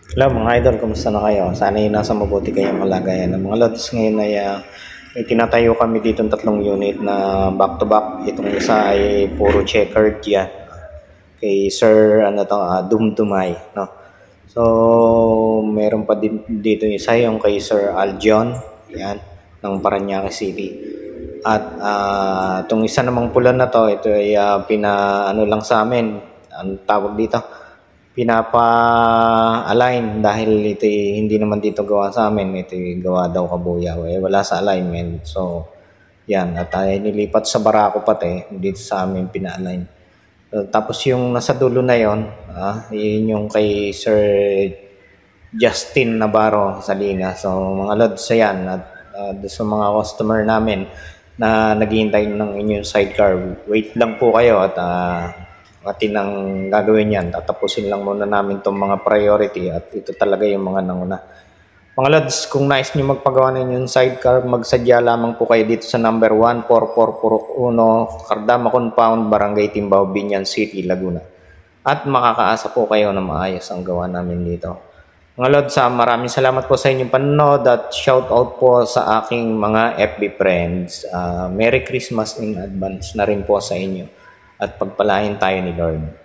Hello mga idol, kumusta na kayo? Sana ay nasa mabuti kayong kalagayan. Ang mga lods ngayon ay may tinatayo kami dito ng tatlong unit na back to back. Itong isa ay puro checkered yan. Kay Sir Dumdumay, no. So meron pa din dito isa yung kay Sir Aljon, yan, ng Parañaque City. At itong isa namang pula na to, ito ay pinaano lang sa amin. Ang tawag dito, pinapa-align dahil ito hindi naman dito gawa sa amin, ito gawa daw Kabuyaw, wala sa alignment. So yan, at nilipat sa Barako pati, dito sa amin pina-align. Tapos yung nasa dulo na yon, yun yung kay Sir Justin Navarro Salinas. So mga lods, yan, at sa mga customer namin na naghihintay ng inyong sidecar, wait lang po kayo at atin ang gagawin yan. Tatapusin lang muna namin itong mga priority at ito talaga yung mga nanguna. Mga lods, kung nais nyo magpagawa ng yung sidecar, magsadya lamang po kayo dito sa number 14441 Cardama Compound, Barangay Timbao, Binyan City, Laguna. At makakaasa po kayo na maayos ang gawa namin dito. Mga lods, maraming salamat po sa inyong panonood at shout out po sa aking mga FB friends. Merry Christmas in advance na rin po sa inyo. At pagpalain tayo ni Lord.